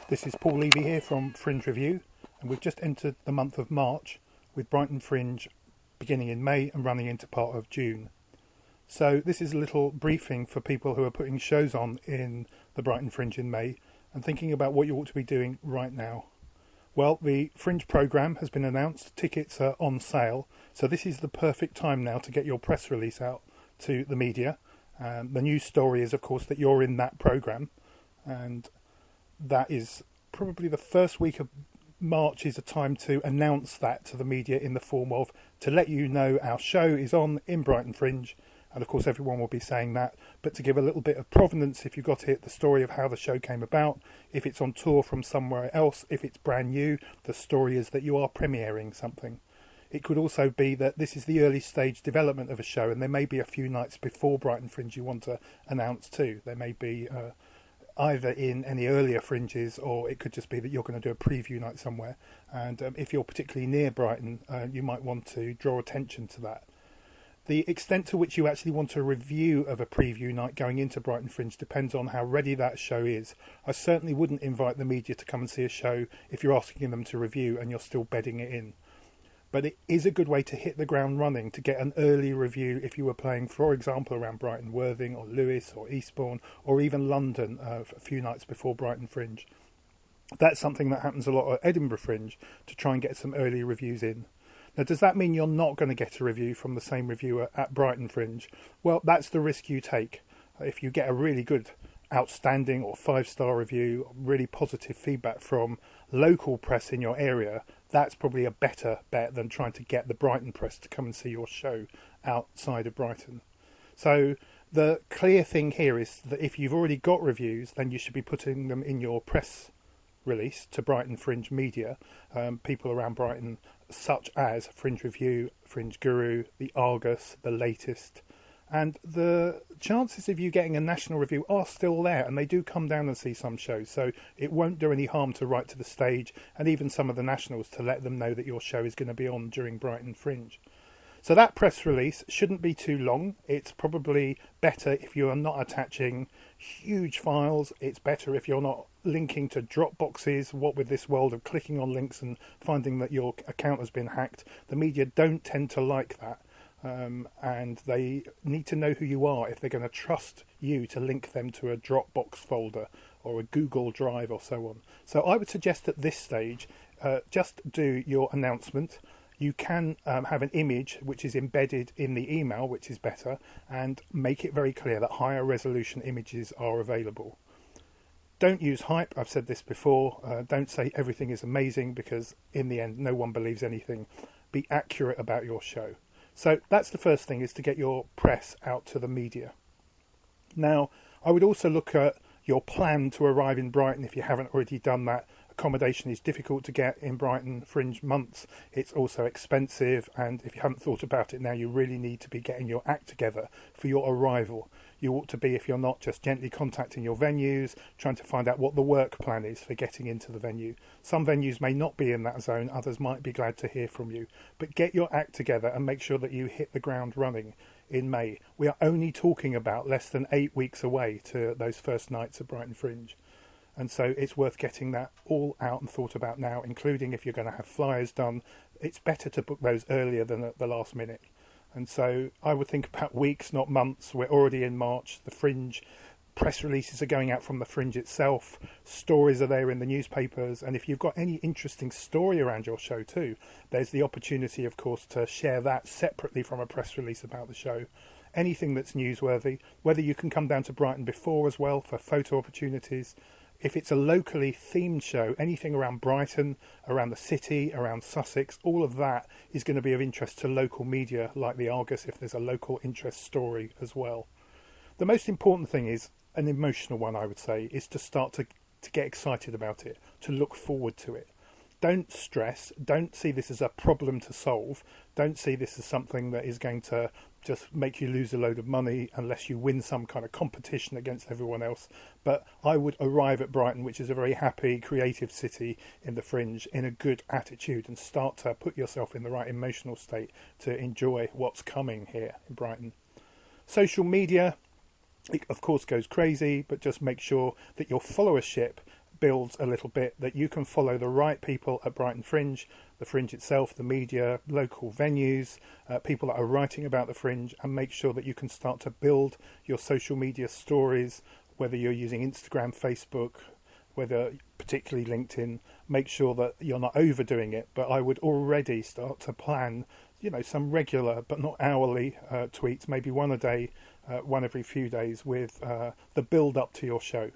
This is Paul Levy here from FringeReview, and we've just entered the month of March with Brighton Fringe beginning in May and running into part of June. So this is a little briefing for people who are putting shows on in the Brighton Fringe in May and thinking about what you ought to be doing right now. Well, the Fringe programme has been announced, tickets are on sale, so this is the perfect time now to get your press release out to the media. The news story is, of course, that you're in that programme, and that is probably the first week of March is a time to announce that to the media in the form of to let you know our show is on in Brighton Fringe. And of course everyone will be saying that, but to give a little bit of provenance, if you got it, the story of how the show came about, if it's on tour from somewhere else, if it's brand new, the story is that you are premiering something. It could also be that this is the early stage development of a show, and there may be a few nights before Brighton Fringe you want to announce too. There may be either in any earlier fringes, or it could just be that you're going to do a preview night somewhere. And if you're particularly near Brighton, you might want to draw attention to that. The extent to which you actually want a review of a preview night going into Brighton Fringe depends on how ready that show is. I certainly wouldn't invite the media to come and see a show if you're asking them to review and you're still bedding it in. But it is a good way to hit the ground running, to get an early review if you were playing, for example, around Brighton Worthing or Lewes or Eastbourne or even London a few nights before Brighton Fringe. That's something that happens a lot at Edinburgh Fringe, to try and get some early reviews in. Now, does that mean you're not going to get a review from the same reviewer at Brighton Fringe? Well, that's the risk you take. If you get a really good, outstanding or 5-star review, really positive feedback from local press in your area, that's probably a better bet than trying to get the Brighton press to come and see your show outside of Brighton. So the clear thing here is that if you've already got reviews, then you should be putting them in your press release to Brighton Fringe media, people around Brighton such as FringeReview, Fringe Guru, the Argus, the Latest. And the chances of you getting a national review are still there, and they do come down and see some shows, so it won't do any harm to write to the stage and even some of the nationals to let them know that your show is going to be on during Brighton Fringe. So that press release shouldn't be too long. It's probably better if you are not attaching huge files. It's better if you're not linking to Dropboxes. What with this world of clicking on links and finding that your account has been hacked, the media don't tend to like that. And they need to know who you are if they're going to trust you to link them to a Dropbox folder or a Google Drive or so on. So I would suggest at this stage, just do your announcement. You can have an image which is embedded in the email, which is better, and make it very clear that higher resolution images are available. Don't use hype. I've said this before. Don't say everything is amazing, because in the end, no one believes anything. Be accurate about your show. So that's the first thing, is to get your press out to the media. Now, I would also look at your plan to arrive in Brighton if you haven't already done that. Accommodation is difficult to get in Brighton Fringe months. It's also expensive, and if you haven't thought about it now, you really need to be getting your act together for your arrival. You ought to be, if you're not, just gently contacting your venues, trying to find out what the work plan is for getting into the venue. Some venues may not be in that zone, others might be glad to hear from you. But get your act together and make sure that you hit the ground running in May. We are only talking about less than 8 weeks away to those first nights at Brighton Fringe. And so it's worth getting that all out and thought about now, including if you're going to have flyers done. It's better to book those earlier than at the last minute. And so I would think about weeks, not months. We're already in March. The Fringe press releases are going out from the Fringe itself. Stories are there in the newspapers. And if you've got any interesting story around your show too, there's the opportunity, of course, to share that separately from a press release about the show. Anything that's newsworthy, whether you can come down to Brighton before as well for photo opportunities. If it's a locally themed show, anything around Brighton, around the city, around Sussex, all of that is going to be of interest to local media like the Argus if there's a local interest story as well. The most important thing is an emotional one, I would say, is to start to get excited about it, to look forward to it. Don't stress. Don't see this as a problem to solve. Don't see this as something that is going to just make you lose a load of money unless you win some kind of competition against everyone else. But I would arrive at Brighton, which is a very happy, creative city in the Fringe, in a good attitude and start to put yourself in the right emotional state to enjoy what's coming here in Brighton. Social media, it of course goes crazy, but just make sure that your followership builds a little bit that you can follow the right people at Brighton Fringe, the Fringe itself, the media, local venues, people that are writing about the Fringe, and make sure that you can start to build your social media stories, whether you're using Instagram, Facebook, whether particularly LinkedIn. Make sure that you're not overdoing it, but I would already start to plan, some regular but not hourly tweets, maybe one a day, one every few days, with the build up to your show.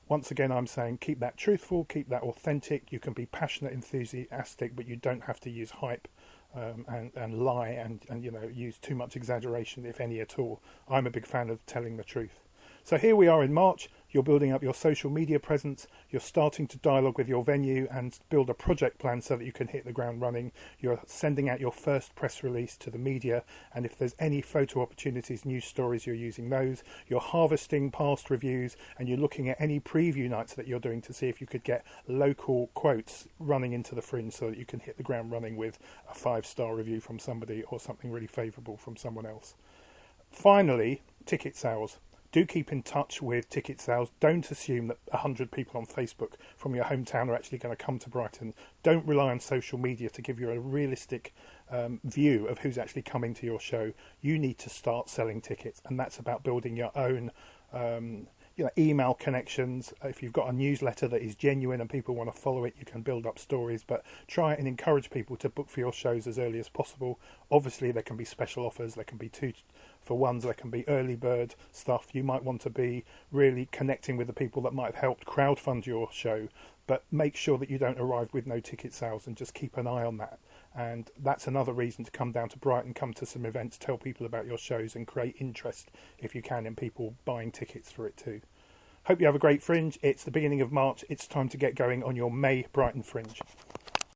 Once again, I'm saying keep that truthful, keep that authentic. You can be passionate, enthusiastic, but you don't have to use hype and lie and use too much exaggeration, if any at all. I'm a big fan of telling the truth. So here we are in March. You're building up your social media presence. You're starting to dialogue with your venue and build a project plan so that you can hit the ground running. You're sending out your first press release to the media. And if there's any photo opportunities, news stories, you're using those. You're harvesting past reviews and you're looking at any preview nights that you're doing to see if you could get local quotes running into the Fringe so that you can hit the ground running with a 5-star review from somebody or something really favourable from someone else. Finally, ticket sales. Do keep in touch with ticket sales. Don't assume that 100 people on Facebook from your hometown are actually going to come to Brighton. Don't rely on social media to give you a realistic view of who's actually coming to your show. You need to start selling tickets, and that's about building your own email connections. If you've got a newsletter that is genuine and people want to follow it, you can build up stories, but try and encourage people to book for your shows as early as possible. Obviously, there can be special offers, there can be 2-for-1s, there can be early bird stuff. You might want to be really connecting with the people that might have helped crowdfund your show, but make sure that you don't arrive with no ticket sales, and just keep an eye on that. And that's another reason to come down to Brighton, come to some events, tell people about your shows, and create interest, if you can, in people buying tickets for it too. Hope you have a great Fringe. It's the beginning of March. It's time to get going on your May Brighton Fringe.